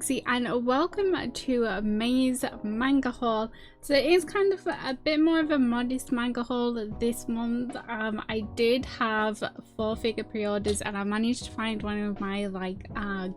Foxy, and welcome to May's manga haul. So it is kind of a bit more of a modest manga haul this month. I did have 4 figure pre-orders and I managed to find one of my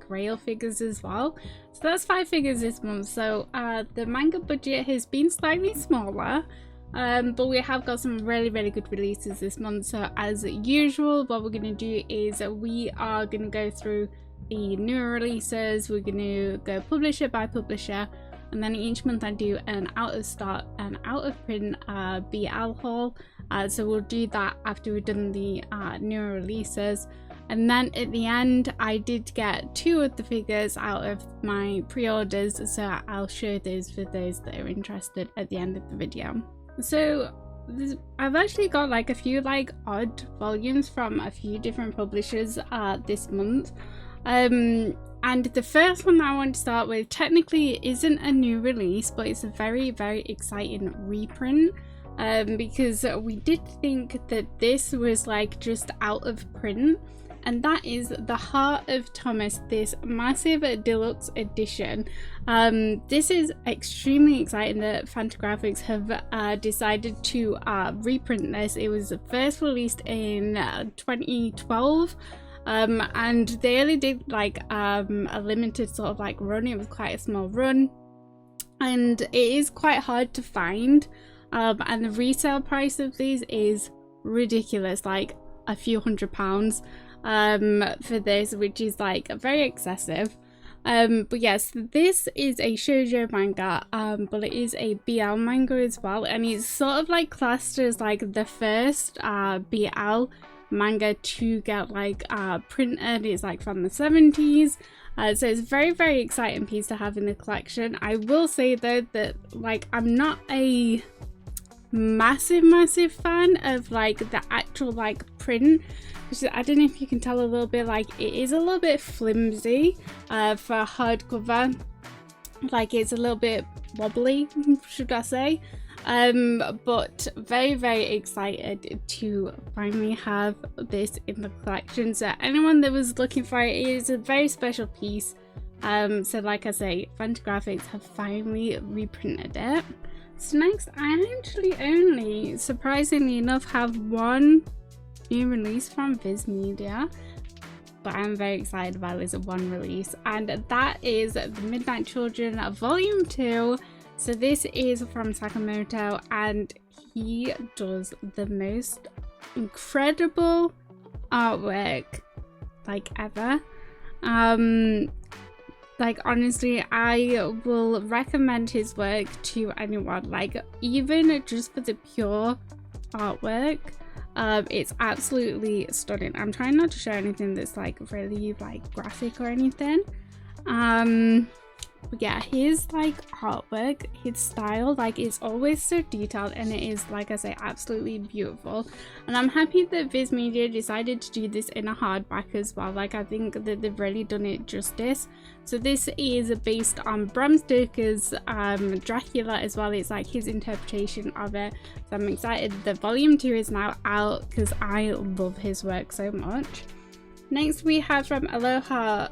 grail figures as well. So that's 5 figures this month. So the manga budget has been slightly smaller. But we have got some really good releases this month. So as usual, what we're going to do is we are going to go through the newer releases. We're going to go publisher by publisher, and then each month I do an out of stock and out of print BL haul. So we'll do that after we've done the newer releases. And then at the end, I did get 2 of the figures out of my pre-orders, so I'll show those for those that are interested at the end of the video. So I've actually got like a few odd volumes from a few different publishers this month. And the first one that I want to start with technically isn't a new release, but it's a very exciting reprint, because we did think that this was just out of print, and that is The Heart of Thomas, this massive deluxe edition. This is extremely exciting that Fantagraphics have decided to reprint this. It was first released in 2012, and they only did a limited sort of run. It was quite a small run, and it is quite hard to find, and the resale price of these is ridiculous, like a few £100s for this, which is very excessive. But yes, this is a shojo manga, but it is a BL manga as well, and it's sort of classed as the first BL manga to get printed. It's from the 70s, so it's a very exciting piece to have in the collection. I will say though that I'm not a massive fan of the actual print, which I don't know if you can tell a little bit, it is a little bit flimsy for a hardcover. It's a little bit wobbly, should I say. But very excited to finally have this in the collection. So anyone that was looking for it, it is a very special piece. So like I say, Fantagraphics have finally reprinted it. So next, I actually only, surprisingly enough, have one new release from Viz Media, but I'm very excited about this one release, and that is The Midnight Children Volume 2. So this is from Sakamoto, and he does the most incredible artwork ever. Honestly, I will recommend his work to anyone, even just for the pure artwork. It's absolutely stunning. I'm trying not to show anything that's really graphic or anything. But yeah, his artwork, his style, it's always so detailed, and it is, like I say, absolutely beautiful. And I'm happy that Viz Media decided to do this in a hardback as well. I think that they've really done it justice. So this is based on Bram Stoker's Dracula as well. It's his interpretation of it. So I'm excited that Volume 2 is now out, because I love his work so much. Next, we have from Aloha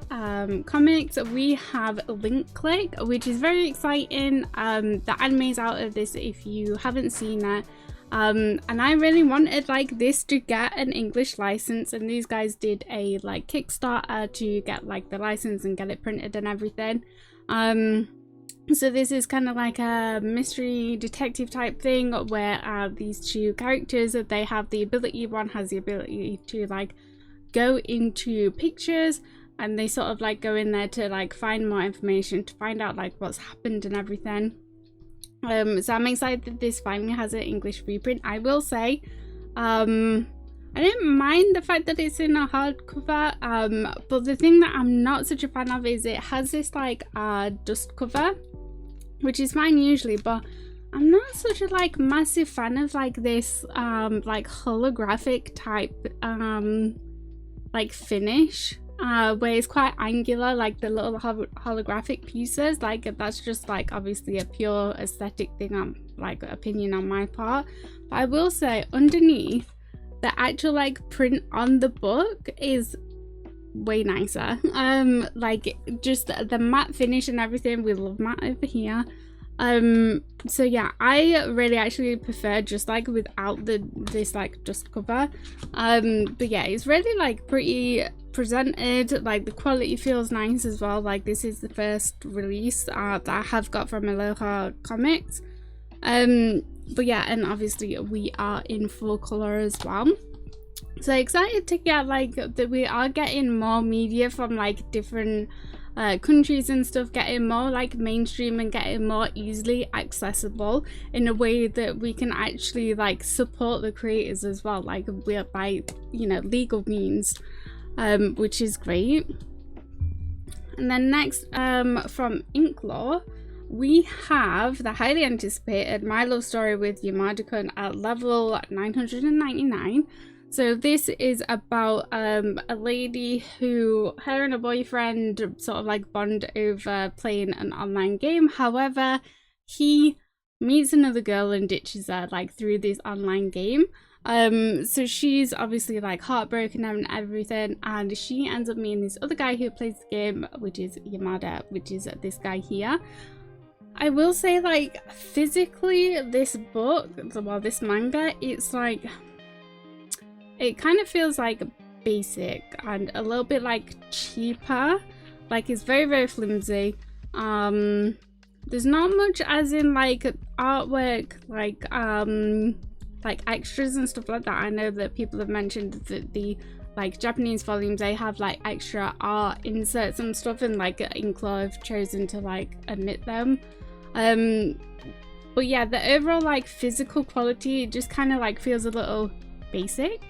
Comics, we have Link Click, which is very exciting. The anime's out of this if you haven't seen it. And I really wanted this to get an English license, and these guys did a Kickstarter to get the license and get it printed and everything. So this is kind of a mystery detective type thing where these 2 characters, they have the ability, one has the ability to go into pictures, and they sort of go in there to find more information, to find out what's happened and everything. So I'm excited that this finally has an English reprint. I will say I don't mind the fact that it's in a hardcover, but the thing that I'm not such a fan of is it has this dust cover, which is fine usually, but I'm not such a massive fan of this holographic type finish, where it's quite angular, the little holographic pieces. That's just obviously a pure aesthetic thing, opinion on my part. But I will say, underneath, the actual print on the book is way nicer. Like just the matte finish and everything, we love matte over here. So yeah, I really actually prefer just like without this like dust cover. But yeah, it's really like pretty presented, like the quality feels nice as well. Like this is the first release that I have got from Aloha Comics. But yeah, and obviously we are in full color as well. So excited to get like that we are getting more media from like different countries and stuff, getting more like mainstream and getting more easily accessible in a way that we can actually like support the creators as well, like we're by, you know, legal means, which is great. And then next, from Inklaw, we have the highly anticipated My Love Story with Yamada-kun at level 999. So this is about a lady who, her and a boyfriend sort of like bond over playing an online game. However, he meets another girl and ditches her like through this online game. So she's obviously like heartbroken and everything, and she ends up meeting this other guy who plays the game, which is Yamada, which is this guy here. I will say, like, physically this book, well, this manga, it's like, it kind of feels like basic and a little bit like cheaper. Like it's very, very flimsy. There's not much as in like artwork, like extras and stuff like that. I know that people have mentioned that the like Japanese volumes, they have like extra art inserts and stuff, and like Inklaw have chosen to like omit them. But yeah, the overall like physical quality, it just kind of like feels a little basic,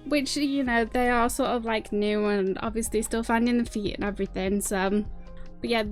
which, you know, they are sort of like new and obviously still finding the feet and everything. So but yeah,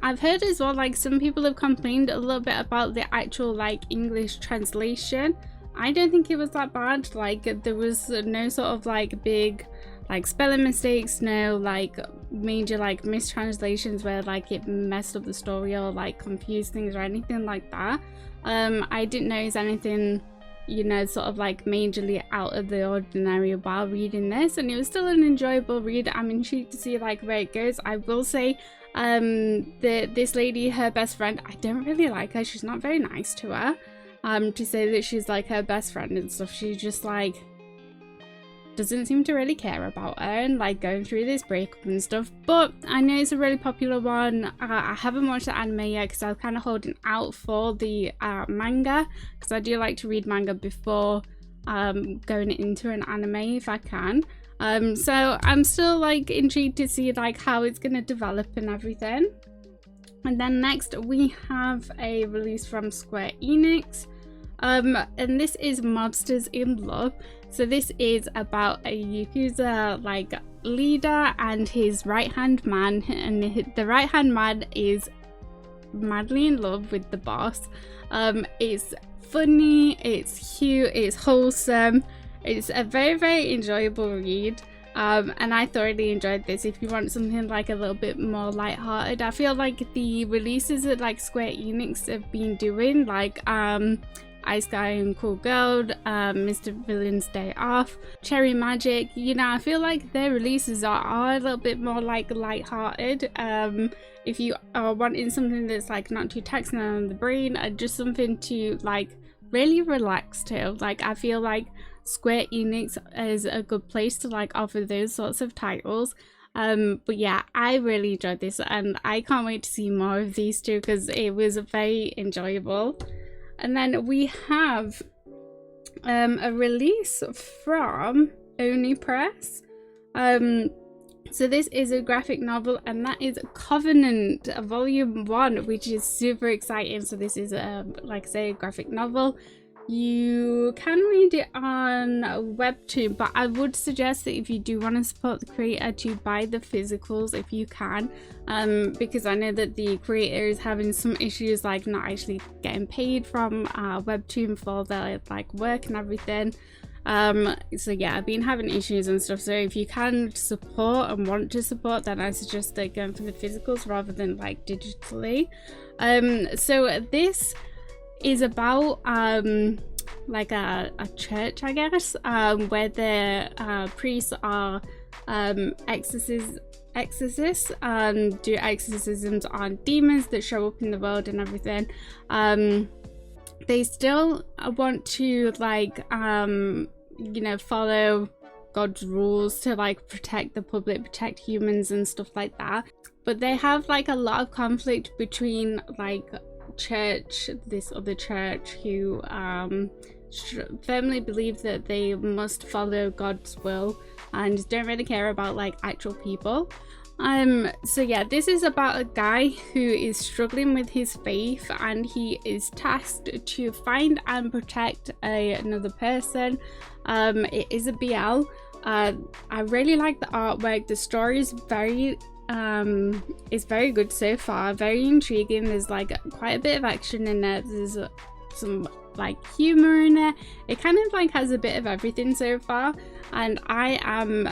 I've heard as well, like some people have complained a little bit about the actual like English translation. I don't think it was that bad. Like there was no sort of like big like spelling mistakes, no like major like mistranslations where like it messed up the story or like confused things or anything like that. I didn't notice anything, you know, sort of like majorly out of the ordinary while reading this, and it was still an enjoyable read. I'm intrigued to see like where it goes. I will say this lady, her best friend, I don't really like her. She's not very nice to her. To say that she's like her best friend and stuff, she just like doesn't seem to really care about her and like going through this breakup and stuff. But I know it's a really popular one. I haven't watched the anime yet because I was kind of holding out for the manga, because I do like to read manga before going into an anime if I can. So I'm still like intrigued to see like how it's gonna develop and everything. And then next we have a release from Square Enix, and this is Monsters in Love. So this is about a Yakuza like leader and his right-hand man, and the right-hand man is madly in love with the boss. It's funny, it's cute, it's wholesome, it's a very, very enjoyable read. And I thoroughly enjoyed this. If you want something like a little bit more light-hearted, I feel like the releases that like Square Enix have been doing, like Ice Guy and Cool Girl, Mr. Villain's Day Off, Cherry Magic, you know, I feel like their releases are a little bit more like light-hearted. If you are wanting something that's like not too taxing on the brain, just something to like really relax to, like I feel like Square Enix is a good place to like offer those sorts of titles. But yeah, I really enjoyed this and I can't wait to see more of these two because it was very enjoyable. And then we have a release from Oni Press. So this is a graphic novel, and that is Covenant Volume 1, which is super exciting. So this is like I say, a graphic novel. You can read it on Webtoon, but I would suggest that if you do want to support the creator, to buy the physicals if you can, because I know that the creator is having some issues like not actually getting paid from Webtoon for their like work and everything. So yeah, I've been having issues and stuff, so if you can support and want to support, then I suggest that going for the physicals rather than like digitally. So this is about like a church, I guess, where the priests are exorcists do exorcisms on demons that show up in the world and everything. They still want to like you know, follow God's rules to like protect the public, protect humans and stuff like that, but they have like a lot of conflict between like this other church who firmly believe that they must follow God's will and don't really care about like actual people. So yeah, this is about a guy who is struggling with his faith, and he is tasked to find and protect another person. It is a BL. I really like the artwork. The story is very good so far, very intriguing. There's like quite a bit of action in it. There's some like humor in it. It kind of like has a bit of everything so far, and I am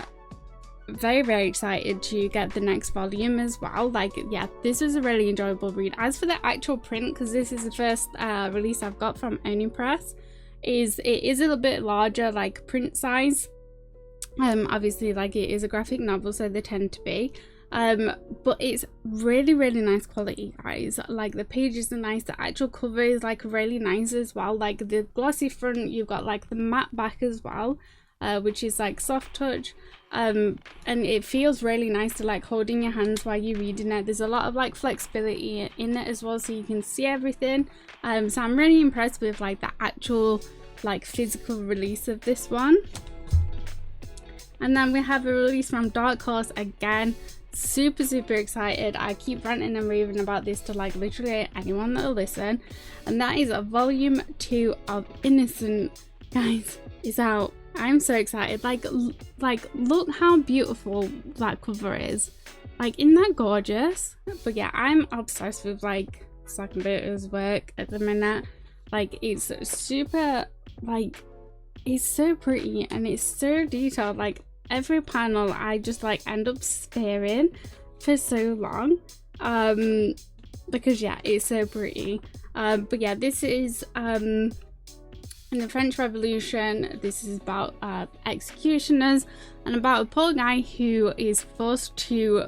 very, very excited to get the next volume as well. Like, yeah, this was a really enjoyable read. As for the actual print, because this is the first release I've got from Oni Press, it is a little bit larger, like print size. Obviously, like, it is a graphic novel, so they tend to be. But it's really, really nice quality, guys. Like, the pages are nice, the actual cover is like really nice as well. Like, the glossy front, you've got like the matte back as well, which is like soft touch. And it feels really nice to like hold in your hands while you're reading it. There's a lot of like flexibility in it as well, so you can see everything. So I'm really impressed with like the actual like physical release of this one. And then we have a release from Dark Horse again. Super excited. I keep ranting and raving about this to like literally anyone that'll listen, and that is a volume 2 of Innocent. Guys, it's out. I'm so excited. Like look how beautiful that cover is. Like, isn't that gorgeous? But yeah, I'm obsessed with like Sakamoto's work at the minute. Like, it's super, like, it's so pretty and it's so detailed. Like, every panel I just like end up staring for so long, because yeah, it's so pretty. But yeah, this is in the French Revolution. This is about executioners and about a poor guy who is forced to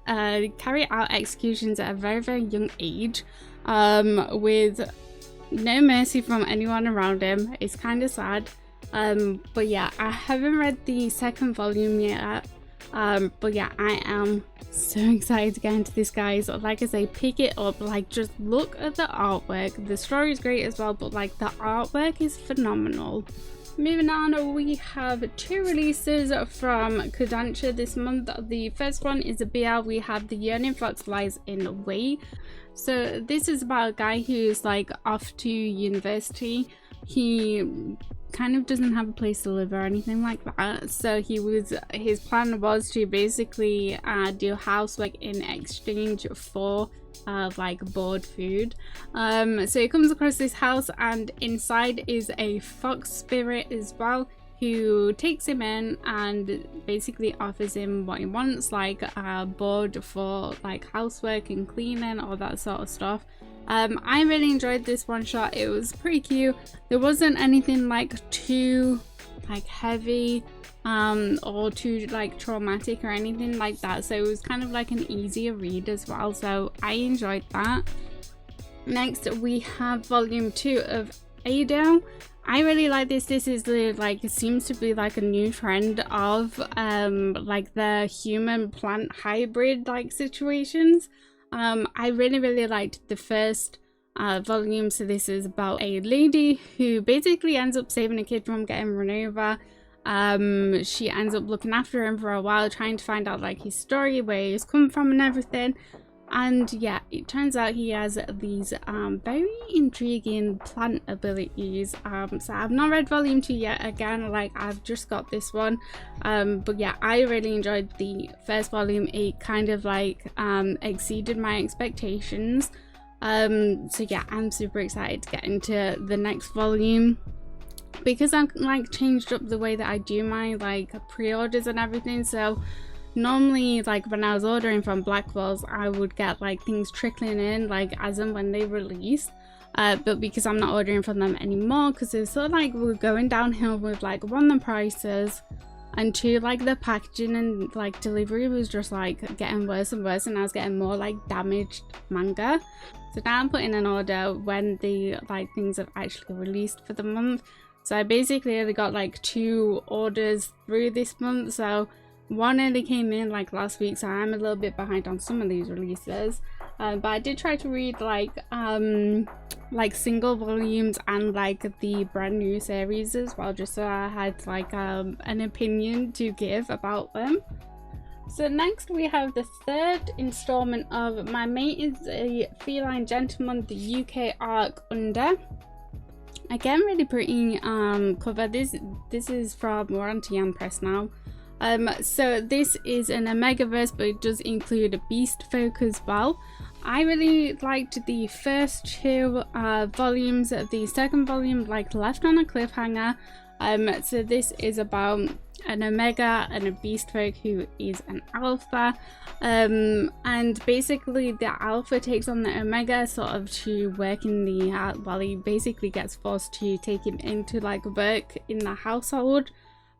carry out executions at a very young age, with no mercy from anyone around him. It's kind of sad. But yeah, I haven't read the second volume yet, but yeah, I am so excited to get into this, guys. Like I say, pick it up. Like, just look at the artwork. The story is great as well, but like the artwork is phenomenal. Moving on, we have 2 releases from Kodansha this month. The first one is a BL. We have The Yearning Fox Lies in the Way. So this is about a guy who's like off to university. He kind of doesn't have a place to live or anything like that, so his plan was to basically do housework in exchange for like board food. So he comes across this house, and inside is a fox spirit as well, who takes him in and basically offers him what he wants, like a board for like housework and cleaning, all that sort of stuff. I really enjoyed this one shot. It was pretty cute. There wasn't anything like too like heavy or too like traumatic or anything like that, so it was kind of like an easier read as well, so I enjoyed that. Next we have volume 2 of Adele. I really like this. This is the like, it seems to be like a new trend of like the human plant hybrid like situations. I really liked the first volume. So this is about a lady who basically ends up saving a kid from getting run over. She ends up looking after him for a while, trying to find out like his story, where he's come from and everything. And yeah, it turns out he has these very intriguing plant abilities. So I've not read volume 2 yet. Again, like, I've just got this one, but yeah, I really enjoyed the first volume. It kind of like exceeded my expectations. So yeah, I'm super excited to get into the next volume, because I've like changed up the way that I do my like pre-orders and everything. So normally, like when I was ordering from Blackwell's, I would get like things trickling in like as and when they release, but because I'm not ordering from them anymore, because it's sort of like we're going downhill with like, one, the prices, and 2, like the packaging and like delivery was just like getting worse and worse, and I was getting more like damaged manga. So now I'm putting an order when the like things have actually released for the month. So I basically only got like 2 orders through this month, so one only came in like last week, so I'm a little bit behind on some of these releases. But I did try to read like single volumes and like the brand new series as well, just so I had like an opinion to give about them. So next we have the 3rd installment of My Mate is a Feline Gentleman, the UK arc under. Again, really pretty cover. This is from, we're on Tian Press now. So this is an Omegaverse, but it does include a Beast folk as well. I really liked the first 2 volumes. The second volume like left on a cliffhanger. So this is about an Omega and a Beast folk who is an Alpha, and basically the Alpha takes on the Omega sort of to work in the well, he basically gets forced to take him into like work in the household,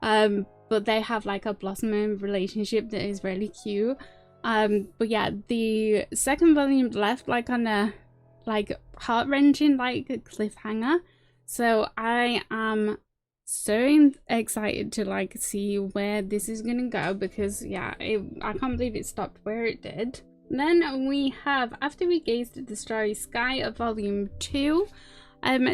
but they have like a blossoming relationship that is really cute. But yeah, the second volume left like on a like heart-wrenching like cliffhanger, so I am so excited to like see where this is gonna go, because yeah, I can't believe it stopped where it did. Then we have After We Gazed at the Starry Sky of volume 2.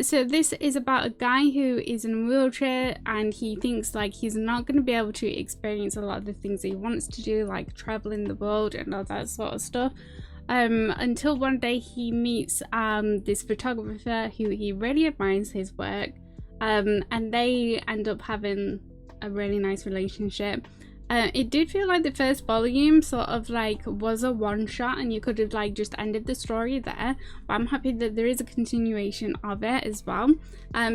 So this is about a guy who is in a wheelchair, and he thinks like he's not going to be able to experience a lot of the things he wants to do, like traveling the world and all that sort of stuff, until one day he meets this photographer who he really admires his work, and they end up having a really nice relationship. It did feel like the first volume sort of like was a one-shot and you could have like just ended the story there, but I'm happy that there is a continuation of it as well,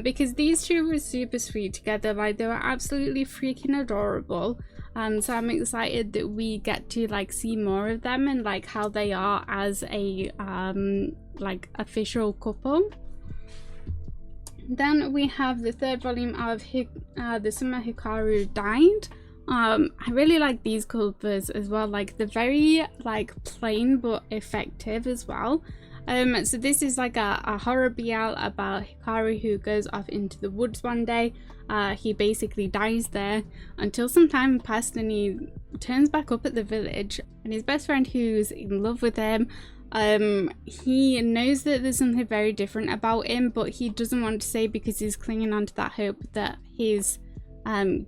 because these 2 were super sweet together. Like they were absolutely freaking adorable, so I'm excited that we get to like see more of them and like how they are as a like official couple. Then we have the 3rd volume of The Summer Hikaru Died. I really like these covers as well, like they're very like plain but effective as well. So this is like a horror BL about Hikaru who goes off into the woods one day. He basically dies there until some time passed, and he turns back up at the village, and his best friend who's in love with him, he knows that there's something very different about him, but he doesn't want to say because he's clinging on to that hope that his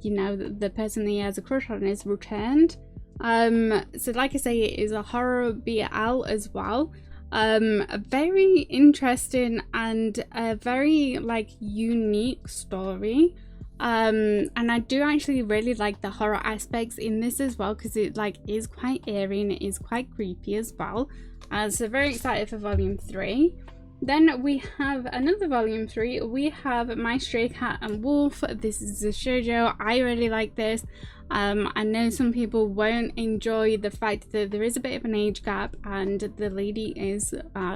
you know, the person that he has a crush on is returned. So like I say, it is a horror BL as well. A very interesting and a very like unique story, and I do actually really like the horror aspects in this as well, because it like is quite eerie and it is quite creepy as well. So very excited for volume 3. Then we have another volume 3. We have My Stray Cat and Wolf. This is a shojo. I really like this. I know some people won't enjoy the fact that there is a bit of an age gap and the lady is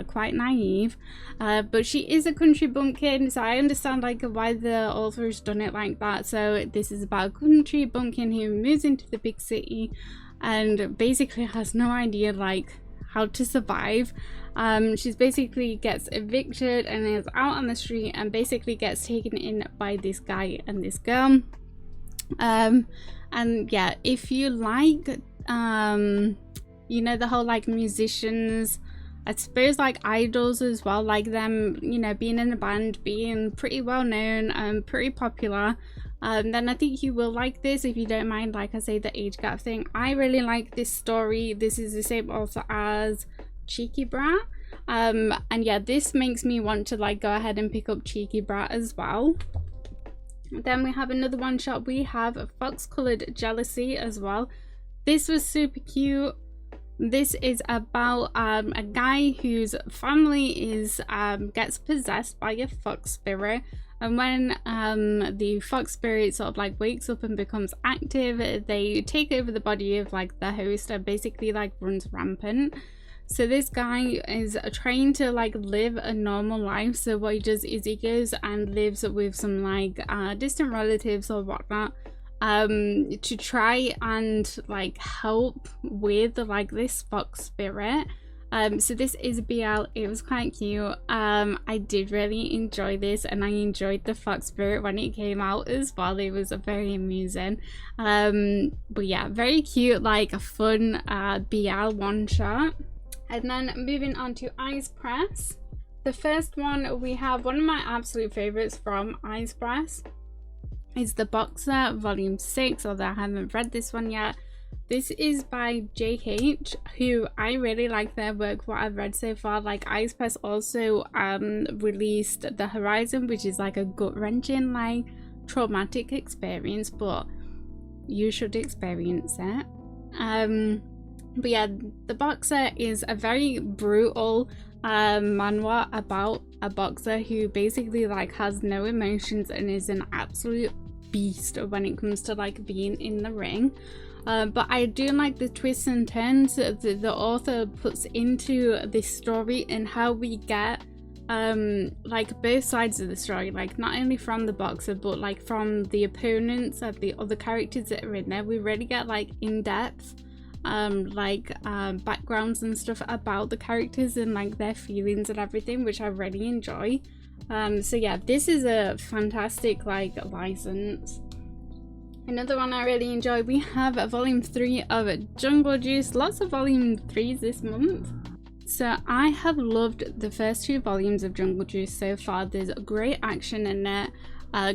quite naive, but she is a country bumpkin, so I understand like why the author's done it like that. So this is about a country bumpkin who moves into the big city and basically has no idea like how to survive. She's basically gets evicted and is out on the street and basically gets taken in by this guy and this girl. And yeah, if you like you know, the whole like musicians, I suppose like idols as well, like them, you know, being in a band, being pretty well known and pretty popular, then I think you will like this if you don't mind, like I say, the age gap thing. I really like this story. This is the same author as Cheeky Brat, and yeah, this makes me want to like go ahead and pick up Cheeky Brat as well. Then we have another one shot. We have a Fox Colored Jealousy as well. This was super cute. This is about a guy whose family is gets possessed by a fox spirit, and when the fox spirit sort of like wakes up and becomes active, they take over the body of like the host and basically like runs rampant. So this guy is trying to like live a normal life, so what he does is he goes and lives with some like distant relatives or whatnot, to try and like help with like this fox spirit. So this is BL. It was quite cute. I did really enjoy this, and I enjoyed the fox spirit when it came out as well. It was very amusing. But yeah, very cute, like a fun BL one shot. And then moving on to Ice Press. The first one, we have one of my absolute favorites from Ice Press. It's The Boxer Volume 6, although I haven't read this one yet. This is by JH, who I really like their work, what I've read so far. Like, Ice Press also released The Horizon, which is like a gut-wrenching, like, traumatic experience, but you should experience it. But yeah, The Boxer is a very brutal manhwa about a boxer who basically like has no emotions and is an absolute beast when it comes to like being in the ring. But I do like the twists and turns that the author puts into this story and how we get like both sides of the story, like not only from the boxer but like from the opponents of the other characters that are in there. We really get like in-depth backgrounds and stuff about the characters and like their feelings and everything, which I really enjoy. So yeah, this is a fantastic like license. Another one I really enjoy, we have volume 3 of Jungle Juice. Lots of volume 3s this month. So I have loved the first 2 volumes of Jungle Juice so far. There's great action in it,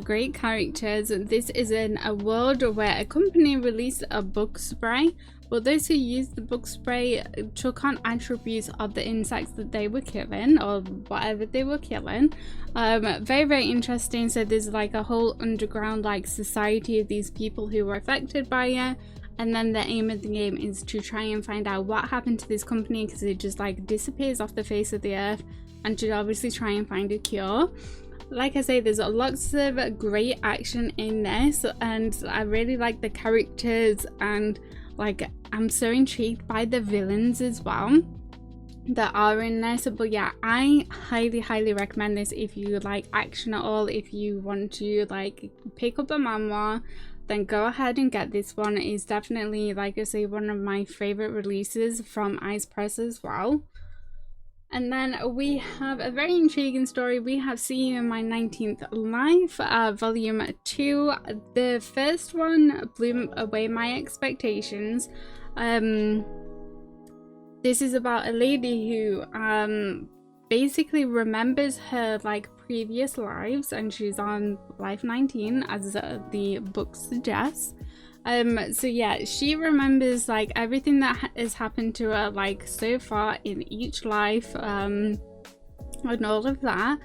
great characters. This is in a world where a company released a bug spray, but those who used the bug spray took on attributes of the insects that they were killing or whatever they were killing. Very, very interesting. So there's like a whole underground like society of these people who were affected by it, and then the aim of the game is to try and find out what happened to this company, because it just like disappears off the face of the earth, and to obviously try and find a cure. Like I say, there's lots of great action in this, and I really like the characters, and like I'm so intrigued by the villains as well that are in this. But yeah, I highly recommend this if you like action at all. If you want to like pick up a manhwa, then go ahead and get this one. It's definitely, like I say, one of my favorite releases from Ice Press as well. And then we have a very intriguing story. We have See You in My 19th Life, volume 2. The first one blew away my expectations. This is about a lady who basically remembers her like previous lives, and she's on life 19 as the book suggests. So yeah, she remembers like everything that has happened to her like so far in each life, and all of that.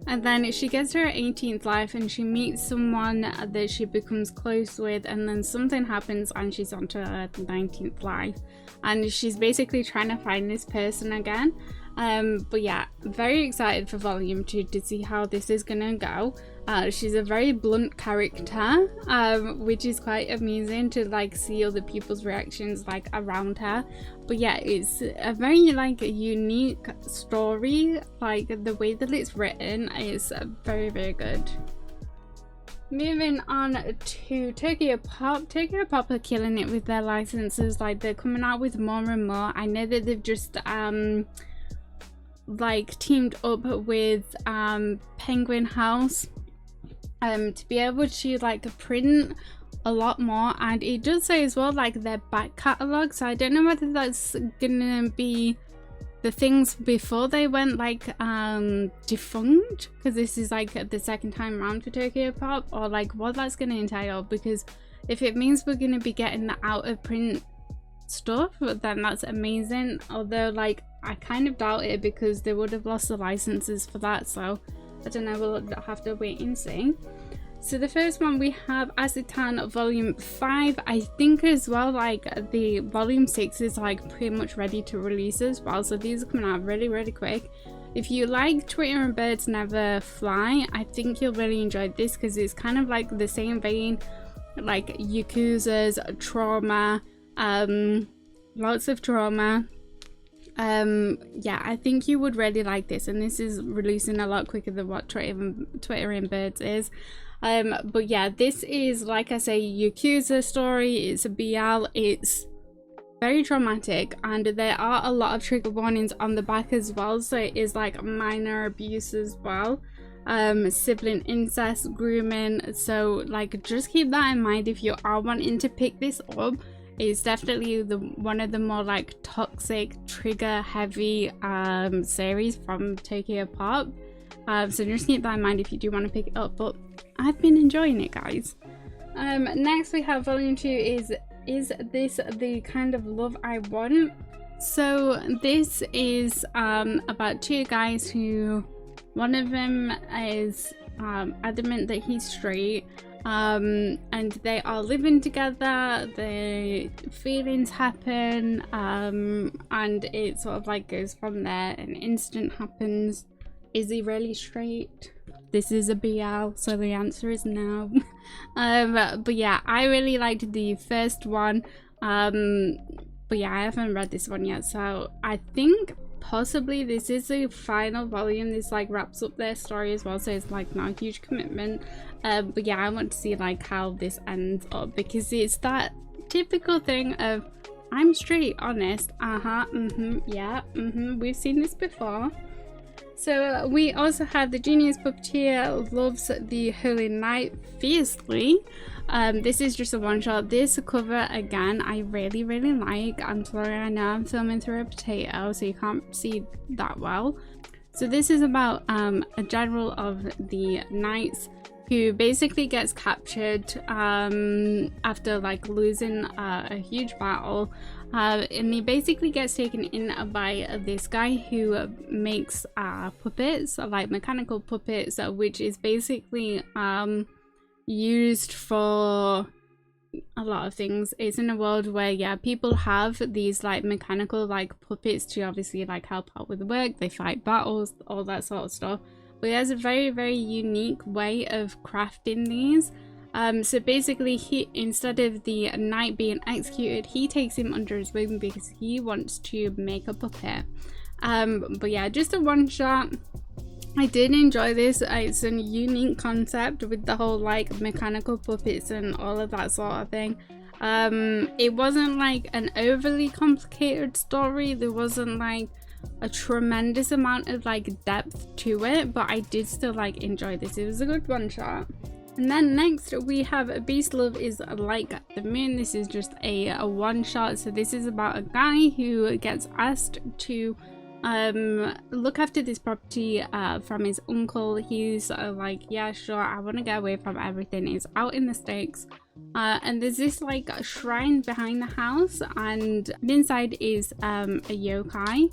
And then she gets to her 18th life and she meets someone that she becomes close with, and then something happens and she's on to her 19th life, and she's basically trying to find this person again. But yeah, very excited for volume 2 to see how this is gonna go. She's a very blunt character, which is quite amusing to like see other people's reactions like around her. But yeah, it's a very like unique story. Like the way that it's written is very, very good. Moving on to Tokyo Pop. Tokyo Pop are killing it with their licenses. Like they're coming out with more and more. I know that they've just like teamed up with Penguin House to be able to like print a lot more, and it does say as well like their back catalogue. So I don't know whether that's gonna be the things before they went like defunct, because this is like the second time around for Tokyo Pop, or like what that's gonna entail. Because if it means we're gonna be getting the out of print stuff, then that's amazing. Although like I kind of doubt it, because they would have lost the licenses for that. So I don't know, we'll have to wait and see. So the first one we have Asitan volume 5. I think as well like the volume 6 is like pretty much ready to release as well. So these are coming out really, really quick. If you like Twitter and Birds Never Fly, I think you'll really enjoy this, because it's kind of like the same vein, like Yakuza's trauma, lots of trauma. Yeah, I think you would really like this, and this is releasing a lot quicker than what Twitter and Birds is. But yeah, this is, like I say, Yakuza story. It's a BL. It's very traumatic, and there are a lot of trigger warnings on the back as well, so it is like minor abuse as well, sibling incest, grooming. So like just keep that in mind if you are wanting to pick this up. It's definitely one of the more like toxic, trigger heavy series from Tokyo Pop, so just keep that in mind if you do want to pick it up. But I've been enjoying it, guys. Next we have volume 2. Is this the kind of love I want? So this is about two guys who, one of them is adamant that he's straight, and they are living together, the feelings happen, and it sort of like goes from there. An incident happens. Is he really straight? This is a BL, so the answer is no. But yeah, I really liked the first one, but yeah, I haven't read this one yet, so I think possibly this is the final volume. This like wraps up their story as well, so it's like not a huge commitment, but yeah, I want to see like how this ends up, because it's that typical thing of I'm straight, honest, yeah, we've seen this before. So we also have the genius puppeteer loves the Holy Night fiercely. This is just a one shot. This cover again I really like. I'm sorry, I know I'm filming through a potato so you can't see that well. So this is about a general of the knights who basically gets captured after like losing a huge battle, and he basically gets taken in by this guy who makes puppets, like mechanical puppets, which is basically used for a lot of things. It's in a world where, yeah, people have these like mechanical like puppets to obviously like help out with work, they fight battles, all that sort of stuff. But he has a very unique way of crafting these. So basically, he, instead of the knight being executed, he takes him under his wing because he wants to make a puppet. But yeah, just a one shot. I did enjoy this. It's a unique concept with the whole like mechanical puppets and all of that sort of thing. It wasn't like an overly complicated story. There wasn't like a tremendous amount of like depth to it, but I did still like enjoy this. It was a good one shot. And then next we have Beast Love is Like the Moon. This is just a one shot. So this is about a guy who gets asked to look after this property from his uncle. He's like, yeah, sure, I want to get away from everything. He's out in the stakes, and there's this like shrine behind the house, and inside is a yokai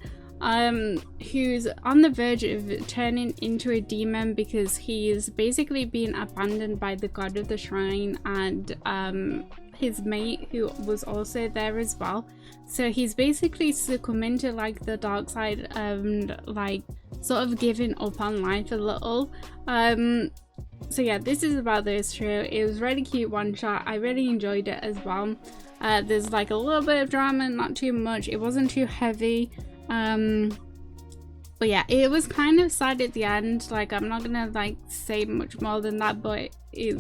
who's on the verge of turning into a demon because he's basically been abandoned by the god of the shrine and his mate, who was also there as well. So he's basically succumbing to like the dark side and like sort of giving up on life a little. So yeah, this is about those two. It was really cute one shot. I really enjoyed it as well. There's like a little bit of drama, not too much. It wasn't too heavy. But yeah, it was kind of sad at the end. Like, I'm not gonna like say much more than that, but it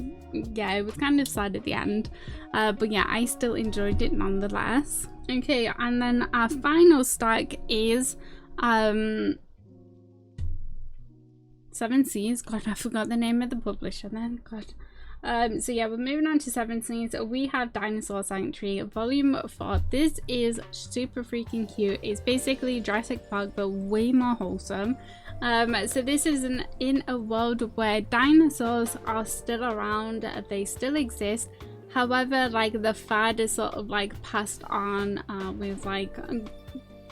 was kind of sad at the end. But yeah, I still enjoyed it nonetheless. Okay, and then our final stack is 7 Seas. God, I forgot the name of the publisher then. God. So yeah, we're moving on to 7 Seas. We have Dinosaur Sanctuary Volume 4. This is super freaking cute. It's basically Jurassic Park but way more wholesome. So this is in a world where dinosaurs are still around, they still exist. However, like the fad is sort of like passed on with like,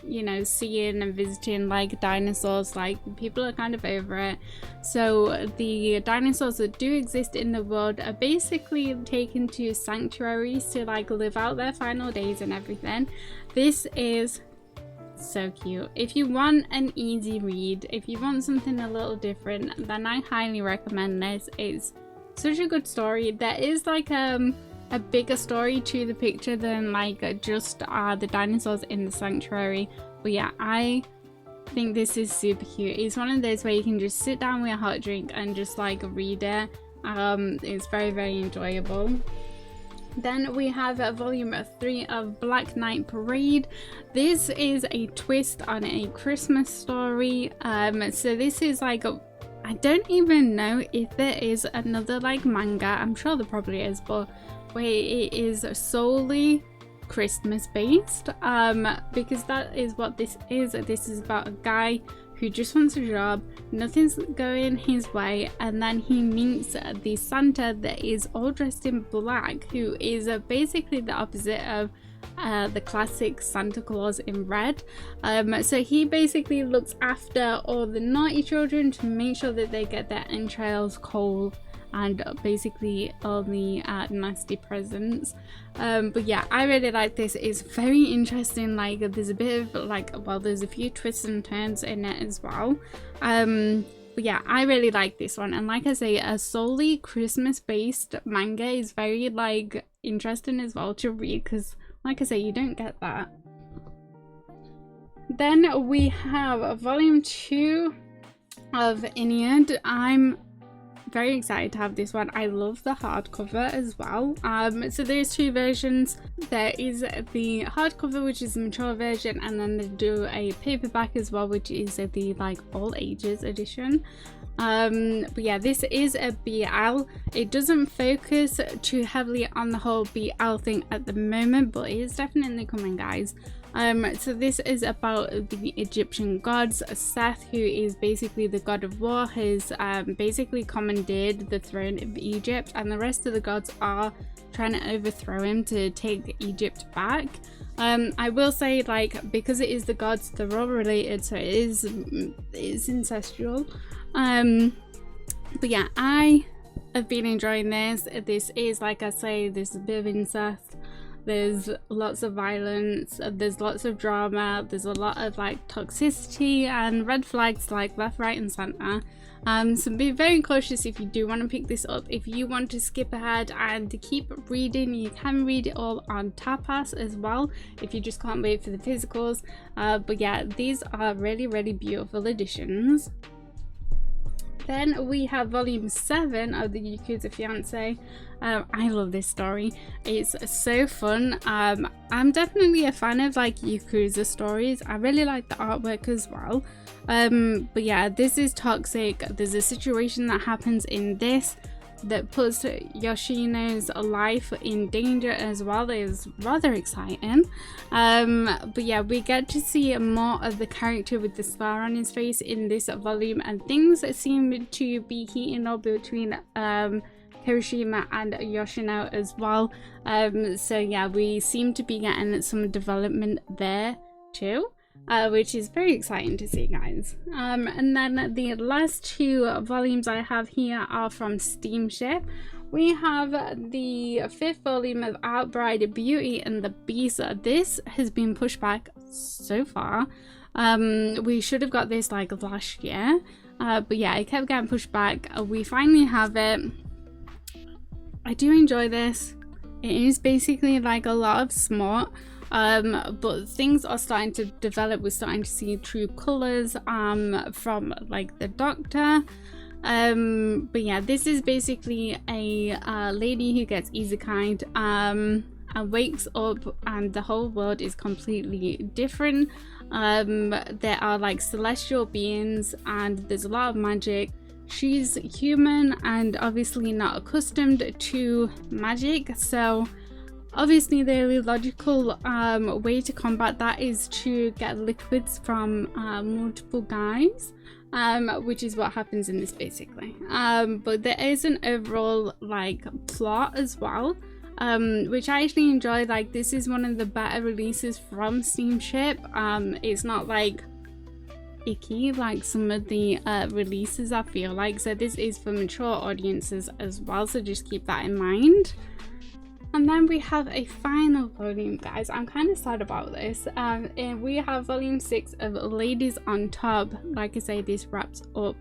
you know, seeing and visiting like dinosaurs. Like, people are kind of over it. So the dinosaurs that do exist in the world are basically taken to sanctuaries to like live out their final days and everything. This is so cute. If you want an easy read, if you want something a little different, then I highly recommend this. It's such a good story. There is like a bigger story to the picture than like just the dinosaurs in the sanctuary. But yeah, I think this is super cute. It's one of those where you can just sit down with a hot drink and just like read it. It's very enjoyable. Then we have volume 3 of Black Knight Parade. This is a twist on a Christmas story. So this is like I don't even know if there is another like manga. I'm sure there probably is, but where it is solely Christmas based, because that is what this is. This is about a guy who just wants a job, nothing's going his way, and then he meets the Santa that is all dressed in black, who is basically the opposite of the classic Santa Claus in red. So he basically looks after all the naughty children to make sure that they get their entrails, coal, and basically all the nasty presents. But yeah, I really like this. It's very interesting. Like there's a bit of like, well, there's a few twists and turns in it as well. But yeah, I really like this one. And like I say, a solely Christmas based manga is very like interesting as well to read, because like I say, you don't get that. Then we have volume 2 of Iliad. I'm very excited to have this one. I love the hardcover as well. So there's 2 versions. There is the hardcover, which is the mature version, and then they do a paperback as well, which is the like all ages edition. But yeah, this is a BL. It doesn't focus too heavily on the whole BL thing at the moment, but it is definitely coming, guys. So this is about the Egyptian gods. Seth, who is basically the god of war, has basically commandeered the throne of Egypt, and the rest of the gods are trying to overthrow him to take Egypt back. I will say, like, because it is the gods, they're all related, so it is incestual. But yeah, I have been enjoying this. This is, like I say, there's a bit of incest. There's lots of violence, there's lots of drama, there's a lot of like toxicity and red flags like left, right and center. So be very cautious if you do want to pick this up. If you want to skip ahead and keep reading, you can read it all on Tapas as well, if you just can't wait for the physicals. But yeah, these are really beautiful editions. Then we have volume 7 of the Yakuza Fiance. I love this story. It's so fun. I'm definitely a fan of like Yakuza stories. I really like the artwork as well. But yeah, this is toxic. There's a situation that happens in this that puts Yoshino's life in danger as well. It is rather exciting. But yeah, we get to see more of the character with the scar on his face in this volume, and things seem to be heating up between Hiroshima and Yoshino as well. So yeah, we seem to be getting some development there too. Which is very exciting to see, guys. And then the last 2 volumes I have here are from Steamship. We have the 5th volume of Outbride, Beauty and the Beast. This has been pushed back so far. We should have got this like last year, but yeah, it kept getting pushed back. We finally have it. I do enjoy this. It is basically like a lot of smart. But things are starting to develop. We're starting to see true colors from like the Doctor. But yeah, this is basically a lady who gets isekai'd and wakes up, and the whole world is completely different. There are like celestial beings and there's a lot of magic. She's human and obviously not accustomed to magic, so obviously the only logical way to combat that is to get liquids from multiple guys, which is what happens in this basically. But there is an overall like plot as well, which I actually enjoy. Like, this is one of the better releases from Steamship. It's not like icky like some of the releases, I feel like. So this is for mature audiences as well, so just keep that in mind. And then we have a final volume, guys. I'm kind of sad about this. And we have volume 6 of Ladies on Top. Like I say, this wraps up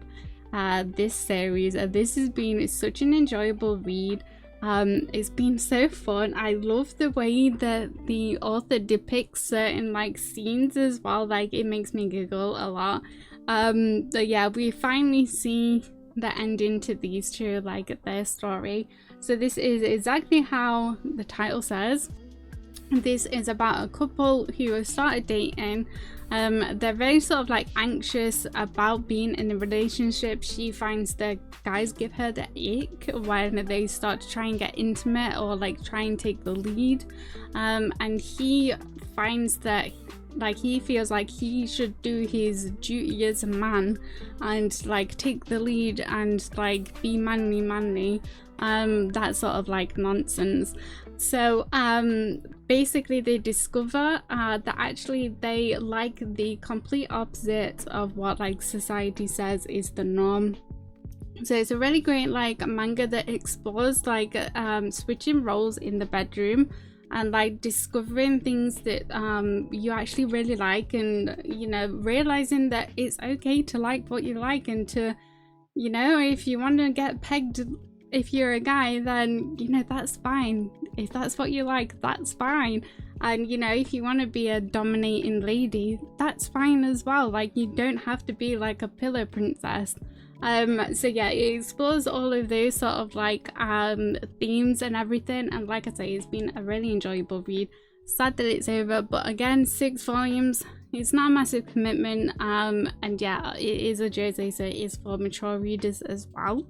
this series. This has been such an enjoyable read. It's been so fun. I love the way that the author depicts certain like scenes as well. Like, it makes me giggle a lot. But yeah, we finally see the ending to these two, like their story. So this is exactly how the title says. This is about a couple who have started dating. They're very sort of like anxious about being in a relationship. She finds the guys give her the ick when they start to try and get intimate or like try and take the lead, and he finds that like he feels like he should do his duty as a man and like take the lead and like be manly, that sort of like nonsense. So basically they discover that actually they like the complete opposite of what like society says is the norm. So it's a really great like manga that explores like switching roles in the bedroom and like discovering things that you actually really like, and you know, realizing that it's okay to like what you like, and to, you know, if you want to get pegged if you're a guy, then you know that's fine. If that's what you like, that's fine. And you know, if you want to be a dominating lady, that's fine as well. Like, you don't have to be like a pillow princess. So yeah, it explores all of those sort of like themes and everything, and like I say, it's been a really enjoyable read. Sad that it's over, but again, 6 volumes, it's not a massive commitment, and yeah, it is a josei, so it is for mature readers as well.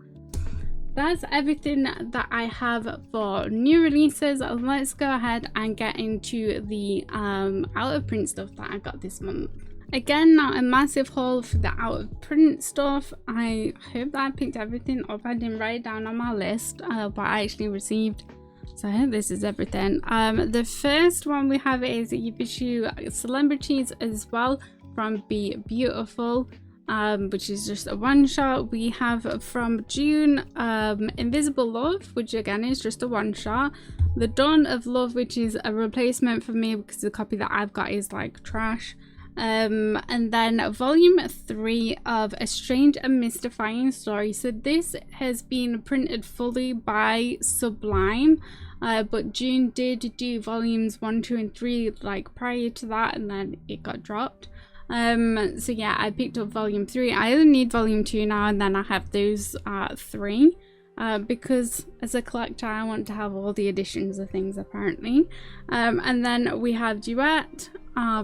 That's everything that I have for new releases. Let's go ahead and get into the out of print stuff that I got this month. Again, not a massive haul for the out of print stuff. I hope that I picked everything up. I didn't write it down on my list, but I actually received. So I hope this is everything. The first one we have is Yibishu Celebrities as well from Be Beautiful, which is just a one shot. We have from June Invisible Love, which again is just a one shot. The Dawn of Love, which is a replacement for me because the copy that I've got is like trash. And then volume 3 of A Strange and Mystifying Story. So this has been printed fully by Sublime, but June did do volumes 1, 2 and 3 like prior to that, and then it got dropped. So yeah, I picked up volume 3. I only need volume 2 now, and then I have those 3 because as a collector I want to have all the editions of things apparently. And then we have Duet,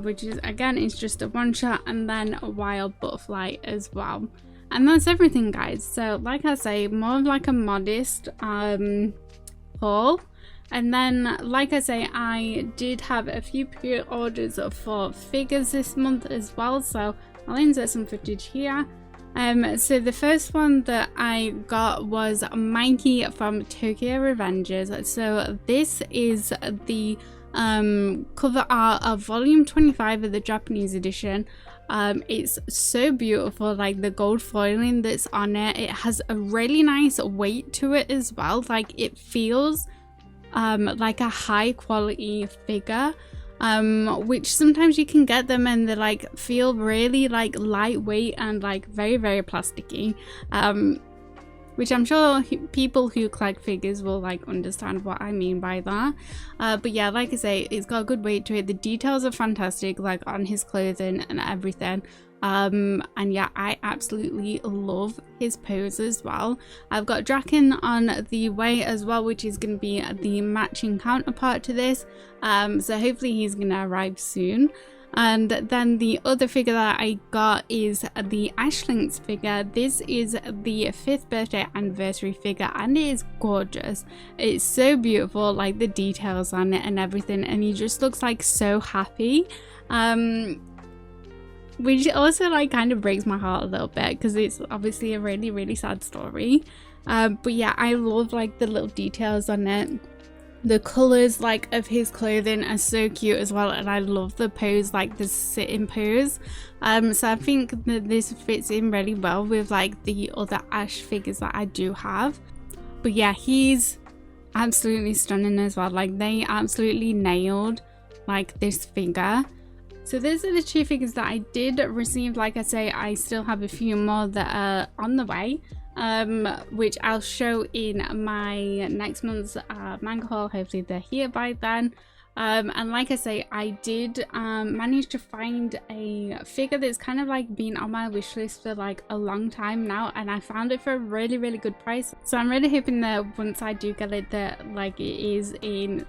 which is again, it's just a one shot, and then a Wild Butterfly as well. And that's everything, guys. So like I say, more of like a modest haul. And then like I say, I did have a few pre-orders for figures this month as well, so I'll insert some footage here. So the first one that I got was Mikey from Tokyo Revengers. So this is the cover art of volume 25 of the Japanese edition. It's so beautiful, like the gold foiling that's on it. It has a really nice weight to it as well. Like, it feels like a high quality figure, which sometimes you can get them and they like feel really like lightweight and like very, very plasticky, which I'm sure people who collect figures will like understand what I mean by that. But yeah, like I say, it's got a good weight to it. The details are fantastic, like on his clothing and everything. And yeah, I absolutely love his pose as well. I've got Draken on the way as well, which is going to be the matching counterpart to this. So hopefully he's going to arrive soon. And then the other figure that I got is the Ashlinks figure. This is the 5th birthday anniversary figure, and it is gorgeous. It's so beautiful, like the details on it and everything, and he just looks like so happy. Which also like kind of breaks my heart a little bit because it's obviously a really, really sad story. But yeah, I love like the little details on it. The colors like of his clothing are so cute as well, and I love the pose, like the sitting pose. So I think that this fits in really well with like the other Ash figures that I do have. But yeah, he's absolutely stunning as well. Like, they absolutely nailed like this figure. So those are the 2 figures that I did receive. Like I say, I still have a few more that are on the way, which I'll show in my next month's manga haul. Hopefully they're here by then. And like I say, I did manage to find a figure that's kind of like been on my wish list for like a long time now, and I found it for a really good price. So I'm really hoping that once I do get it, that like it is in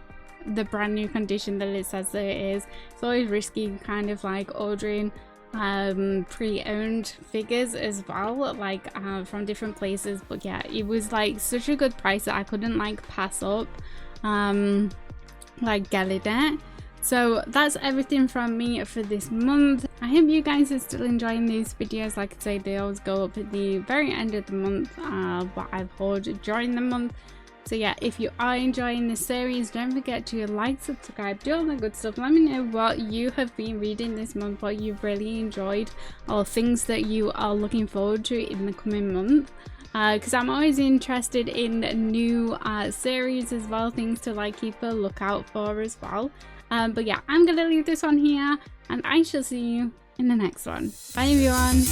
the brand new condition that it says that it is. It's always risky kind of like ordering pre-owned figures as well, like from different places, but yeah, it was like such a good price that I couldn't like pass up like getting it. So that's everything from me for this month. I hope you guys are still enjoying these videos. Like I say, they always go up at the very end of the month, what I've hauled during the month. So yeah, if you are enjoying this series, don't forget to like, subscribe, do all the good stuff. Let me know what you have been reading this month, what you've really enjoyed, or things that you are looking forward to in the coming month. Because I'm always interested in new series as well, things to like keep a lookout for as well. But yeah, I'm gonna leave this one here, and I shall see you in the next one. Bye everyone.